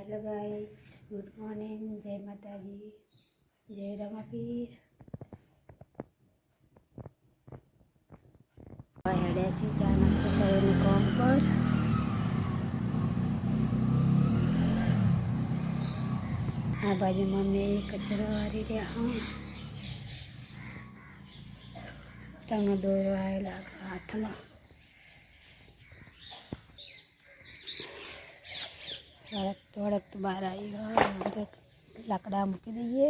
Hello guys, good morning, जय माता जी, जय रमापीर। हेड़े चा नास्तो करें काम पर। हाँ बाजू मम्मी कचरा वारी रहा हाँ तंग दोरो आएला हाथ में थोड़ा तो बाहर आई हो लकड़ा मूकी दीजिए।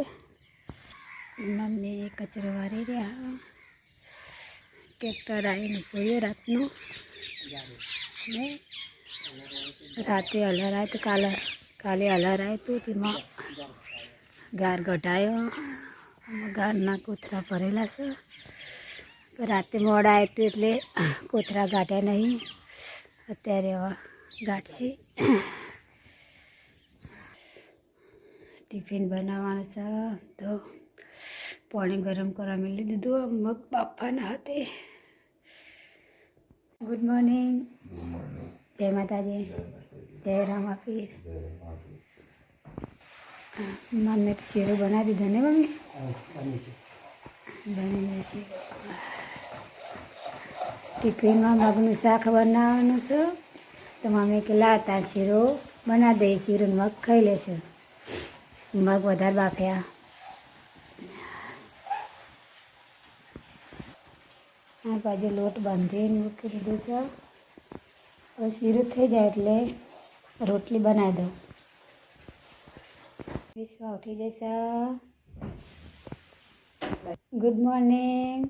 मम्मी कचरो वारी रहा ट्रेक्टर आई ने पूरी रात नो राते हलर आए तो काले हलर आए तो तेमा गार गढ़ायो गारना कोथरा भरेला से राते मोड़ा आए तो एटले कोथरा गाढ़्या नहीं अत्यारे गाढ़शी। टिफिन बनाववानुं छे तो पाणी गरम करवा मेली दीधुं मग बाफवाना हते। गुड मॉर्निंग, जय माता जी, जय रमापीर। मम्मी तो सीरो बना दीधो ने मम्मी बनी सीरो। टिफिन में मगनु शाक बनाववानुं छे तो मम्मी के लाता सीरो बना दे। सीरो मग खाई लेशे। मग वधारे बाफ्या। आ बाजू लोट बांधीने मूकी दीधो छे। हवे सीरो थई जाय एटले रोटली बनावी दऊं। विश्वा उठी जशे। गुड मॉर्निंग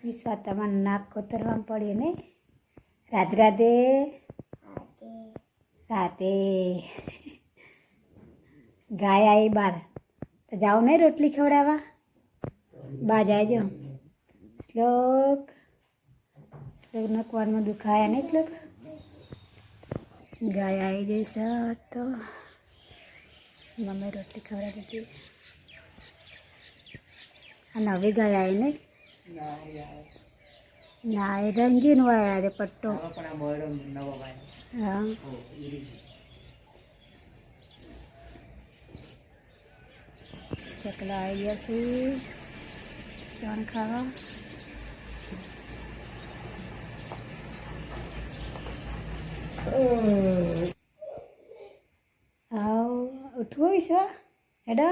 विश्वा तमारे नाक कोतरवा पड़ी ने। राधे राधे राधे। गाय आई बार तो जाओ नहीं रोटली खवड़ावा बा जाए जो। श्लोक श्लोक न कान में दुखाया नहीं श्लोक। गाय आई जैसा तो मम्मी रोटली खवड़ा दीजिए। नवी गाय आई नहीं ना रंगीन वाया रे पट्टो। हाँ चकला आई गया सी चाण खावा। आओ उठो ईशा हेडा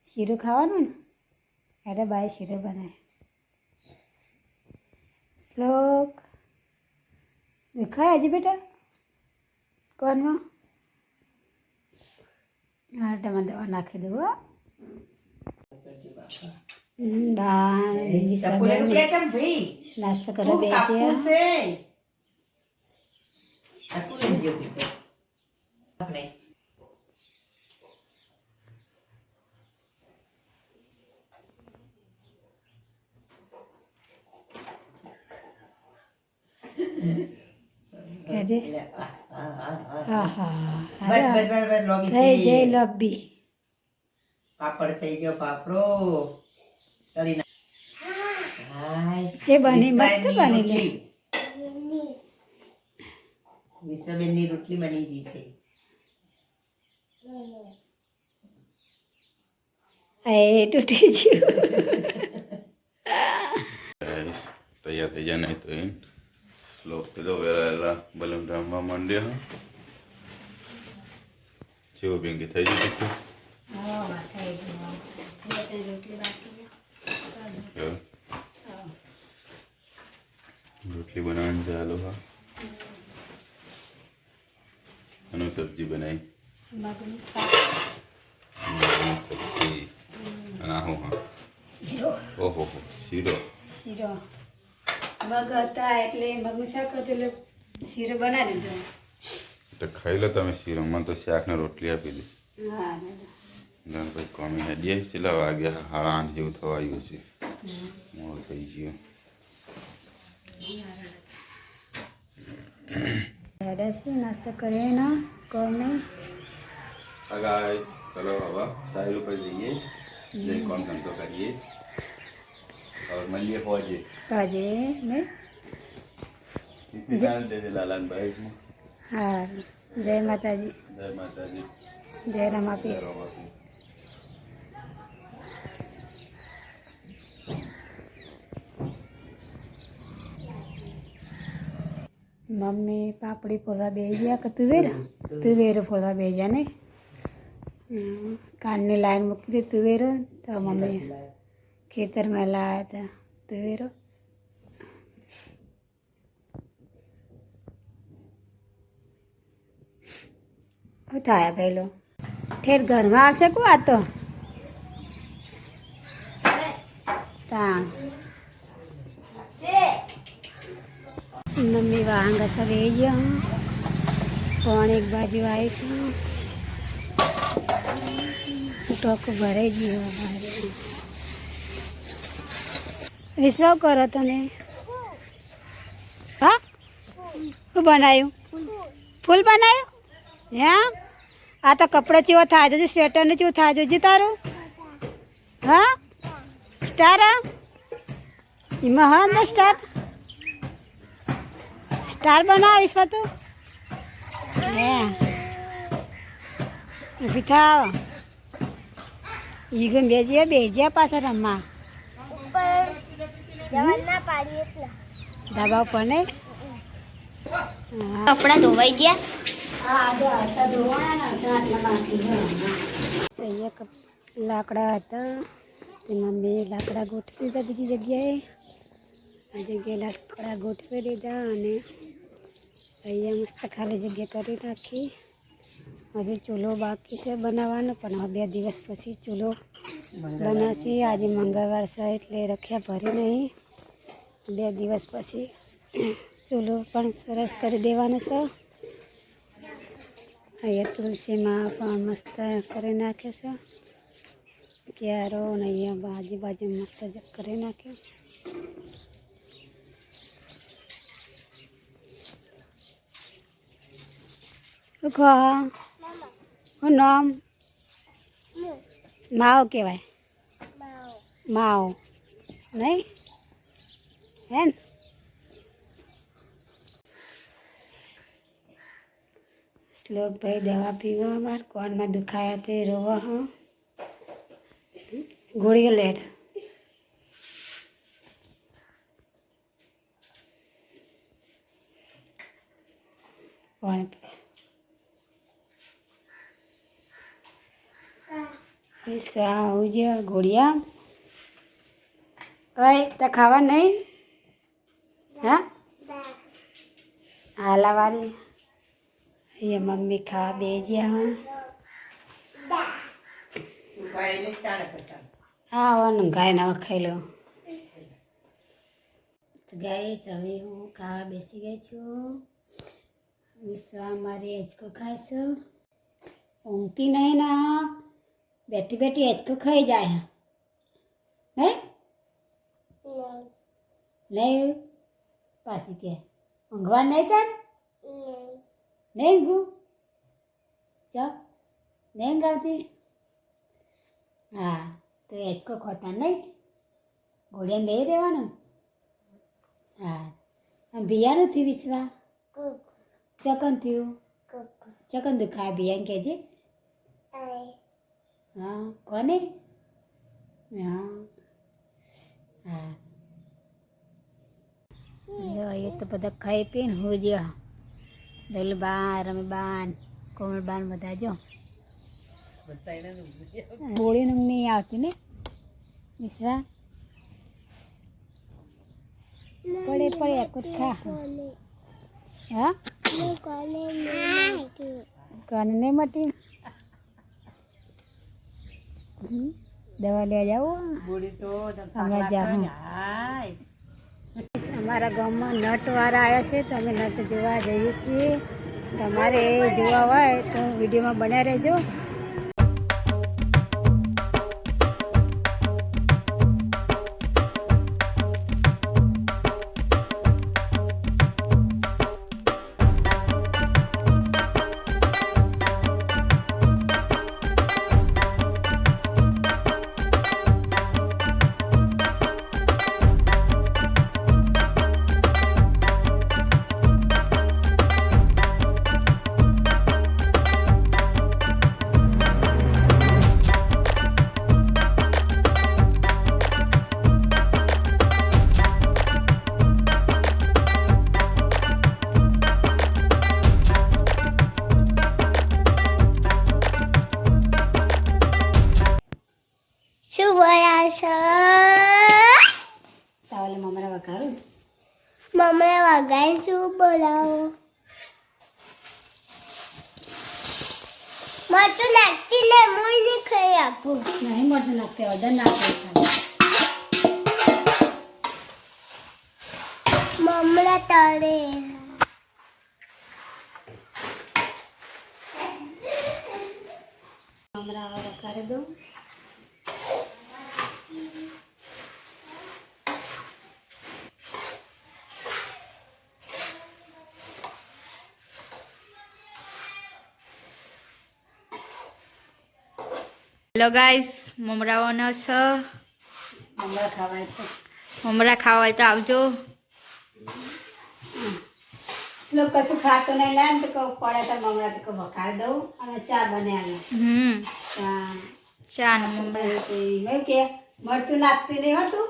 सीरो खावानुं ने हेडा बाय सीरो बनाए। श्लोक दुखाय आज बेटा कोन में हाँ टमा दवा नाखी दो। नाश्ता कर लब्बी पापड़ થઈ ગયો પાપડો તળી હાય જે બની મસ્ત બનેલી વિશ્વબેનની રોટલી બની ગઈ છે। એ તૂટી ગયું। તૈયાર થઈ જાય નહીં તો એ શ્લોક કીધો વેરાયેલા બલૂન રમવા માંડ્યા જેવું ભેગી થઈ ગઈ તીખું रोटली बनाने से आलू का अनु सब्जी बनाई सब्जी ना हो हाँ ओहो सीरो सीरो मग था એટલે મગનું શાક એટલે શીરો બના દીધો तो खाई लो તમે શીરો માં તો શાક ને રોટલી આપી દી। હા ગણ ભાઈ કોમી હેડીએ ચલા વાગ્યા 8:30 જેવું થવા આવ્યું છે મોડું થઈ ગયું। हेडे नाश्ता करे ना कौन नहीं गाइस चलो अब साहिल पर जाइए ये कौन तो करिए और मलिए फौजे काजे ने હા જય માતાજી જય રમાપી મમ્મી પાપડી ફોલવા બેસી ગયા કે તુવેરો ફોલવા બેસી ગયા ને કાનની લાઈન મૂકી હતી તુવેરો તો મમ્મી ખેતરમાં લાવ્યા હતા તુવેરો શું થાય પહેલો ઠેર ઘરમાં આવશે કો આ તો તાણ મમ્મી વાહન ઘસવા બેસી ગયા હું કોણ એક બાજુ આવીશું ટોકો ભરાઈ ગયો મારે વિશ્વ કરો તમે હા શું બનાવ્યું ફૂલ બનાવ્યું હા આ તો કપડો ચેવો થાય છે સ્વેટરને ચેવું થાય છે તારું હા સ્ટાર એમાં હા ને સ્ટાર સ્ટાર બનાવીશ તું હે પીઠા ઈ ગમ બેજ્યા પાછા રમવા ધાબા ઉપર ને કપડા ધોવાઈ ગયા લાકડા હતા તે મમ્મી લાકડા ગોઠવી દીધા બીજી જગ્યાએ આ જગ્યાએ લાકડા ગોઠવી દીધા અને અહીંયા મસ્ત ખાલી જગ્યા કરી નાખી હજુ ચૂલો બાકી છે બનાવવાનો પણ હવે 2 દિવસ પછી ચૂલો બનાવશે આજે મંગળવાર છે એટલે રખ્યા ભરી નહીં 2 દિવસ પછી ચૂલો પણ સરસ કરી દેવાનો છે અહીંયા તુલસીમાં પણ મસ્ત કરી નાખે છે ક્યારો ને અહીંયા બાજુ મસ્ત કરી નાખ્યો શું નામ માવ કહેવાય માવ નહીં હે ને શ્લોકભાઈ દવા પીવા માર કોનમાં દુખાયા તે રોવા હા ગોળી લેડ પાણી પીવા ગોળિયા ઓય તો ખાવા નહીં હા હાલાવાળી અહીંયા મમ્મી ખાવા બેજ્યા હું હા વાનું ગાય ના ખાઈ લો ગાય હવે હું ખાવા બેસી ગઈ છું વિશ્વા મારી હેચકો ખાઈશું ઊંઘતી નહીં ના બેઠી બેઠી હેચકો ખાઈ જાય નહીં નહીં પાછી કે ઊંઘવા નહીં તાર નહીં ઊંઘું ચાલ નહીં ઊંઘાવતી હા તો હેચકો ખોતા નહીં ઘોડિયા બે રહેવાનું હા બિયા નથી વિશ્વા ચકન થયું ચકન દુખાય બિયા કહેજે હા કોને હા હા એ તો બધા ખાઈ પીને હું જ્યો દલબાન રમીબાન કોમલબાન બધા જો ગોળી નહીં આવતી ને વિશ્વા પડે પડે કુછ ખા હા કોને નહીં મટી દવા લેવા જાવ અમારા ગામમાં નટવાળા આવ્યા છે તો અમે નટ જોવા જઈએ છીએ તમારે જોવા હોય તો વિડીયોમાં બન્યા રહેજો મમ્મી વગાઈ શું બોલાવો મરચું નાખતી ને મુઈ નહીં ખાઈ આપું નહીં મરચું નાખતે અડર નાખે મમરા તળે મમરા વઘારી દઉં હેલો ગાઈસ મમરાઓનો છે મમરા ખાવાય તો મમરા ખાવા હોય તો આવજો શ્લોક કશું ખાતો નહીં લે ને તો કહું પડે તો મમરા તો કહું વઘારી દઉં અને ચા બનાવી ચા ચા ને મમરા મેં કે મરચું નાખતી નહીં હતું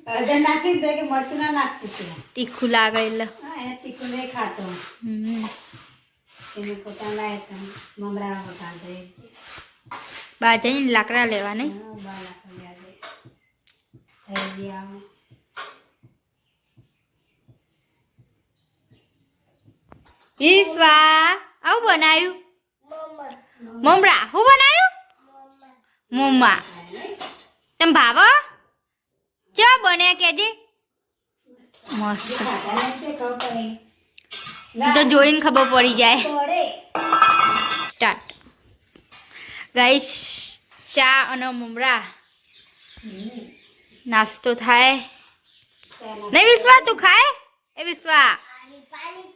અડધા નાખી દે કે મરચું ના નાખતું છે તીખું લાગે એટલે હા એને તીખું નહીં ખાતો એને પોતાના મમરા વઘારી દે બહાર જઈને લાકડા લેવા નહીં વિશ્વા આવું બનાવ્યું મમરા હું બનાવ્યું મમ્મા તમે ભાવો ચા બને કેજે મસ્ત તો જોઈને ખબર પડી જાય સ્ટાર્ટ ગાઈસ ચા અને મમરા નાસ્તો થાય નહીં વિશ્વા તું ખાય એ વિશ્વા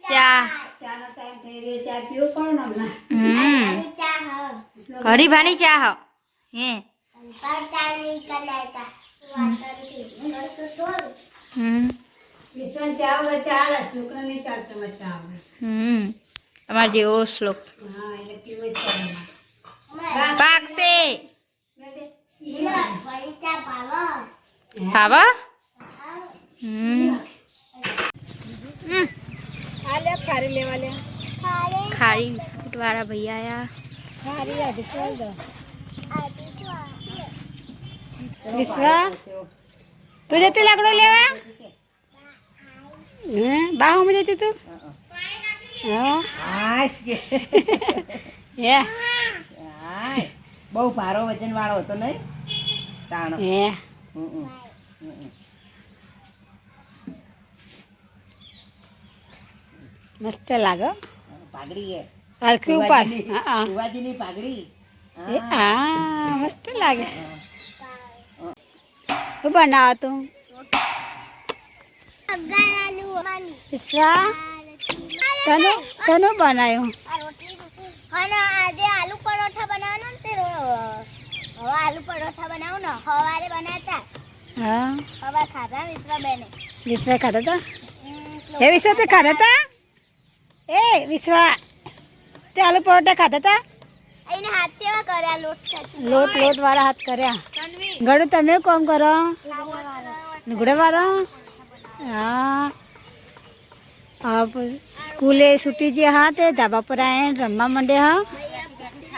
ચા ચાનો ટાઈમ થઈ રહ્યો ચા પીવું પણ હમણાં હરીભાની ચા હ હે વિશ્વાન ચા વગર ચાલે શ્લોકને નહીં ચાલતો ચા વગર તમારો જેવો શ્લોક હા એટલે પીવું જ પડે પાકશે ભાવા આ લે ખારી લેવા લે ખારી બિસ્કુટ વાળા ભૈયા આયા ખારી આજે ચાલ દો વિશ્વા તું જતી લાકડો લેવા બાહુમાં જતી તું આશ કે હે બહુ ભારો વજન વાળો હતો નહીં તાણો હે મસ્ત લાગો પાઘડી હે હરખી ઉપર હા શિવાજીની પાઘડી હા મસ્ત લાગે શું બનાવો તું વિશ્વા તનું બનાવ્યું અને આજે આલુ પરોઠા બનાવવાનો ને તે હવે આલુ પરોઠા બનાવું ને સવારે બનાવતા હા સવાર ખાધા વિશ્વાબેને વિશ્વા ખાતા હતા હે વિશ્વા તે ખાતા હતા એ વિશ્વા તે આલુ પરોઠા ખાતા હતા એને હાથ ચેવા કર્યા લોટ વાળા હાથ કર્યા ગળું તમે કોમ કરો લુગડે વાળા હા સ્કૂલે છૂટી જે હા તે ધાબા પર આવીને રમવા માંડે હા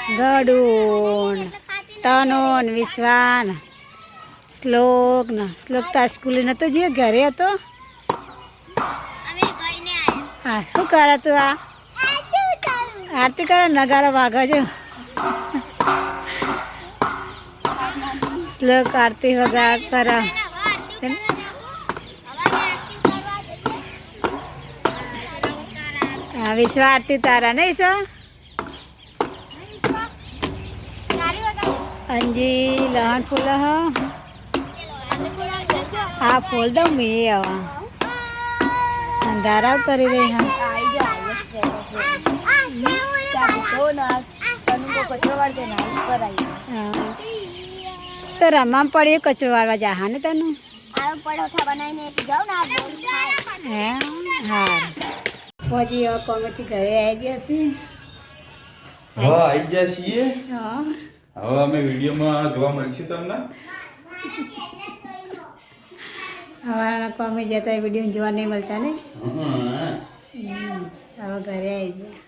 ગડુન તનુન વિશ્વાન શ્લોક તાર સ્કૂલે નતો જે ઘરે હતો હા શું કરે તું આ આરતી કરે નગારા વાગો છો શ્લોક આરતી વગા કરે હા વિશ્વા આરતી તારા નહીં સો અંજી લહણ ફૂલ હા ફૂલ દઉં મેં હવે અંધારા કરી રહી હા તો રમવા પડીએ કચરો વાળવા જા હા ને તનું પરોઠા બનાવીને જાઉં ને હે હા પછી હવે કોમેથી ઘરે આવી ગયા છીએ હા આવી ગયા છીએ હા હવે અમે વિડીયોમાં જોવા મળશું તમને હવાના કોમે જતા વિડીયો જોવા નહીં મળતા ને હા. હવે ઘરે આવી ગયા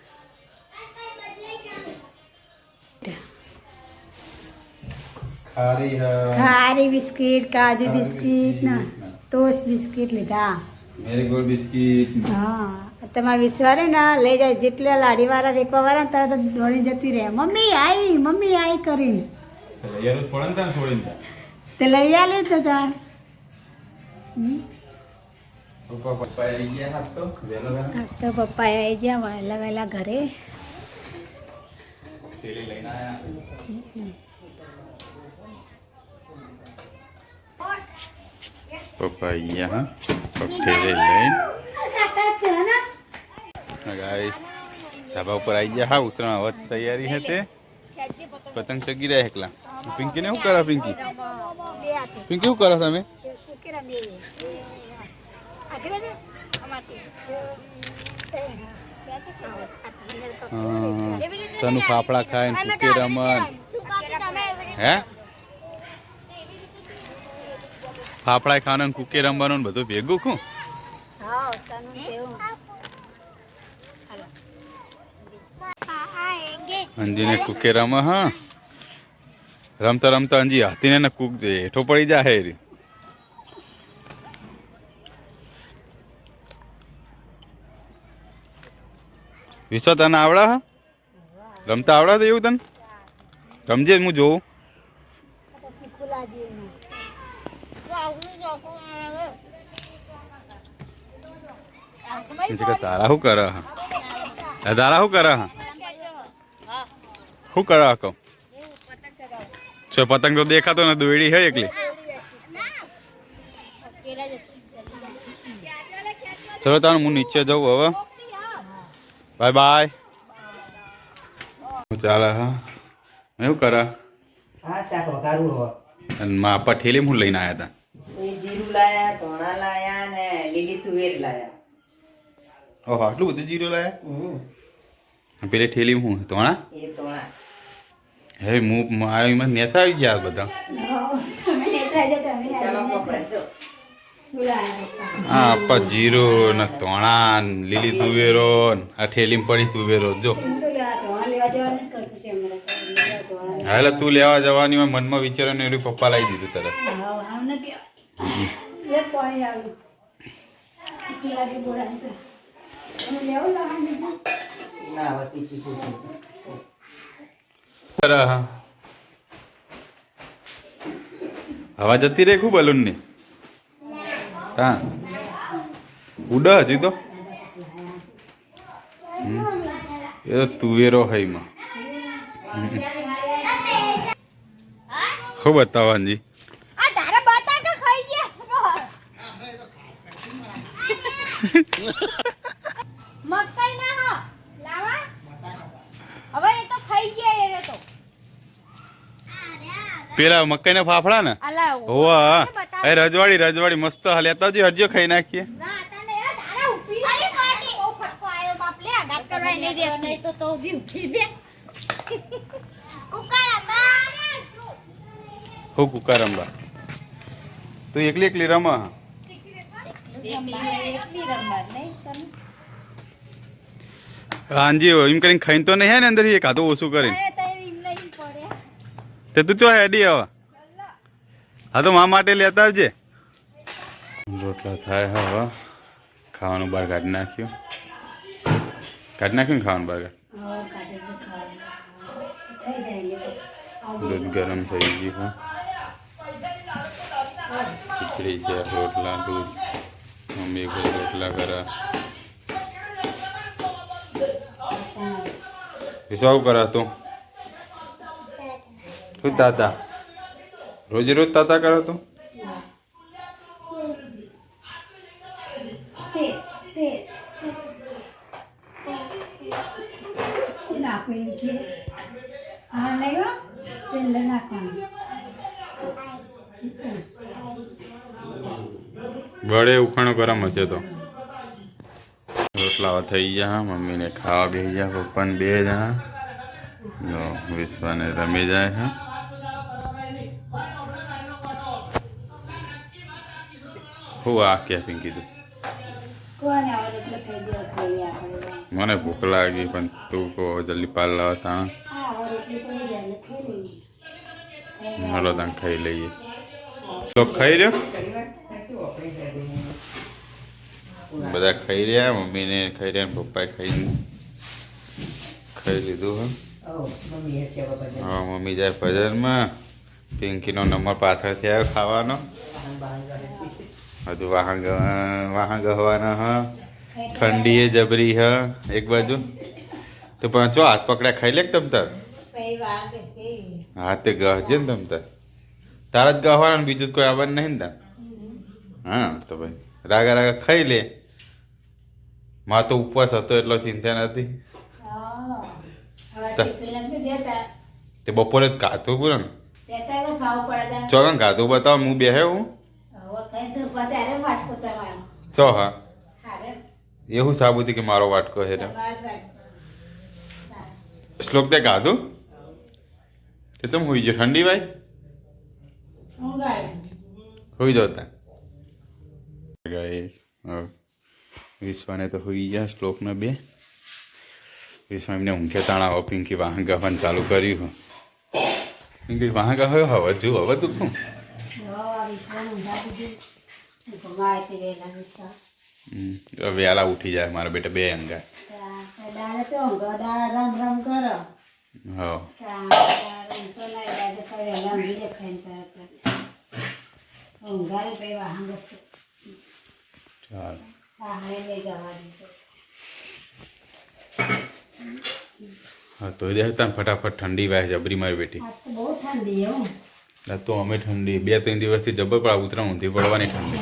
ખારી ખારી બિસ્કિટ કાજુ બિસ્કિટ ના ટોસ્ટ બિસ્કિટ લીધા મેરી ગોલ્ડ બિસ્કિટ હા તમારે વિશ્વારે ને લઈ જાય જેટલા લાડીવાળા વેકવાવાળા ને તરત જ દોડી જતી રહે મમ્મી આઈ કરીને યાર પડે ને તાને છોડીને તે લઈ આલે તો તાર પપ્પા આવી ગયા હાથ તો વહેલો આ તો પપ્પા આવી ગયા વહેલા ઘરે થેલી લઈને આયા પપ્પા આવી ગયા હા થેલી લઈને ગાઈસ ધાબા ઉપર આવી ગયા હા ઉતરણ હવે તૈયારી છે તે પતંગ ચગી રહ્યા એકલા પિંકી ને શું કરો પિંકી શું કરો તમે તનું ફાફડા ખાય ને કુકે રમન હે ફાફડા ખાવાનું કુકે રમવાનું બધું ભેગું ખું અંજીને કુકે રમ હા રમતા રમતા અંજી હાથીને ને કુક હેઠો પડી જાય રે વિશ્વ તને આવડા હા રમતા આવડા તો એવું તને રમજે હું જોઉં તારા શું કરે હા તારા શું કરે હા શું કરે કહો છો પતંગ તો દેખાતો ને દોડી હે એકલી ચલો તાર હું નીચે જાઉં હવે બાય બાય ચાલે હા એવું કરે હા શાક વઘારું હો અને મા આપા ઠેલી હું લઈને આવ્યા હતા એ જીરું લાયા ધોણા લાયા ને લીલી તુવેર લાયા ઓહો આટલું બધું જીરો લાયા પેલી ઠેલી હું તોણા એ ધોણા હે હું આવ્યો નેતા આવી ગયા બધા ચાલો પકડ દો હા આપા જીરો ને તોણા ને લીલી તુવેરો ને આ ઠેલીમાં પડી તુવેરો જો હા એટલે તું લેવા જવાની હોય મનમાં વિચારો ને એનું પપ્પા લાવી દીધું તરત ના વસ્તી ચીકુ હવા જતી રે ખૂબ બલૂન ની હા ઉડ હજી તો એ તો તુવેરો હઈ માં ખૂબ બતાવવાની આ તારા બટાકા ખાઈ ગયા મકાઈ ના હો લાવા હવે એ તો ખાઈ ગયા એ તો પેલા મકાઈ ના ફાફડા ને અલા હોવા એ રજવાડી મસ્ત લેતા જ હરજો ખાઈ નાખીએ ના તને એ તારા ઉભી રહી પાટી ઓ ફટકો આયો બાપ લે આઘાત કરવા નહીં દે નહીં તો દી ઉઠી દે કુકરા મારે હો કુકા રમવા તું એકલી રમા હાંજી એમ કરીને ખાઈને તો નહીં હે ને અંદર એ કાતો ઓછું કરીને તે તું ચો હેડી હવે હા તો મા માટે લેતા આવજે રોટલા થાય હવે ખાવાનું બહાર કાઢી નાખ્યું ને ખાવાનું બહાર દૂધ ગરમ થઈ ગયું ખીચડી છે રોટલા દૂધ મમ્મી કોઈ રોટલા કરા શું કરા તું શું તાતા રોજ તાતા કરો તું બળે ઉખાણો ગરમ હશે તો રોટલા થઈ ગયા મમ્મીને ખાવા બેસી ગયા પપ્પાને બે જણા જો વિશ્વાને રમી જાય હા હું આ કેફિંગ કીધું મને ભૂખ લાગી પણ તું કહો જલ્દી પાલ લાવ તા હલો તાં ખાઈ લઈએ તો ખાઈ રહ્યો બધા ખાઈ રહ્યા, મમ્મીને ખાઈ રહ્યા, પપ્પાએ ખાઈ લીધું હે. મમ્મી હશે હવે બધા. હા મમ્મી જાય ભજનમાં. પિંકીનો નંબર પાછળથી આવ્યો ખાવાનો. હજુ વાહન ગહવાના હ. ઠંડી એ જબરી હ એક બાજુ. તો પણ ચો હાથ પકડ્યા ખાઈ લે તમ તાર. હાથે ગહજે ને તમ તાર. તારા જ ગહવાના બીજું જ કોઈ આવવાનું નહીં ને તાર. હા તો ભાઈ રાગા રાગા ખાઈ લે. માં તો ઉપવાસ હતો એટલો ચિંતા નથી. તે બપોરે જ કાતું પૂરો ને ચોગન કાતું બતાવો હું બેહે હું ચો હા એવું સાબુતી કે મારો વાટકો છે શ્લોક તે કાધું તે તમે હોઈ ગયો ઠંડી ભાઈ હોઈ જાવ તા વિશ્વાને તો હોઈ ગયા શ્લોકના બે વિશ્વા એમને ઊંઘે તાણા પિંકી વાહન ગવાનું ચાલુ કર્યું પિંકી વાહન ગયો હવે જુ હવે તું શું વહેલા ઉઠી જાય મારા બેટા બે અંગા હા ચાલ હા તો દે તને ફટાફટ ઠંડી વાય જબરી મારી બેટી બહુ ઠંડી હો તો અમે ઠંડી 2-3 દિવસથી જબર પડા ઉતરા ઊંધી પડવાની ઠંડી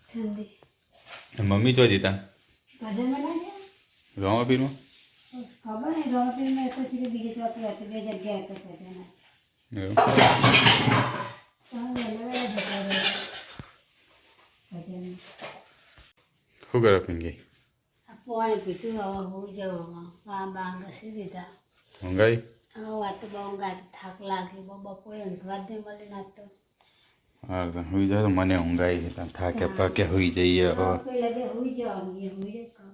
ઠંડી મમ્મી ચો જીતા ભજન બનાવે રવા પીરું ખબર નહીં રોટલીમાં એક જ બીજે ચોકી હતી બે જગ્યાએ હતો ભજન એવું શું કરો પિંકી પાણી પીતું હવે હું જવામાં બાંગ ઘસી દીધા ઊંઘાઈ હવે વાત તો બહુ ઊંઘાય થાક લાગે બપોરે ઊંઘવા જ નહીં મળે ના તો હા તો હોઈ જાય તો મને ઊંઘાઈ ગયા થાકે પાકે હોઈ જઈએ હવે લગે હુઈ જવાનું એ હુઈ જ કહો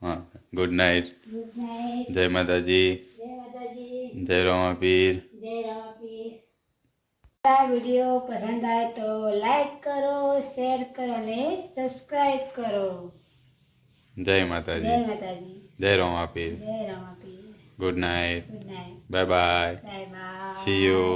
હા ગુડ નાઇટ ગુડ નાઇટ જય માતાજી જય માતાજી જય રમાપીર જય રામાપીર આ વિડીયો પસંદ આવે તો લાઈક કરો શેર કરો અને સબસ્ક્રાઈબ કરો જય જય માતાજી માતાજી જય રમાપીર જય Ramapir good night good night bye bye bye bye see you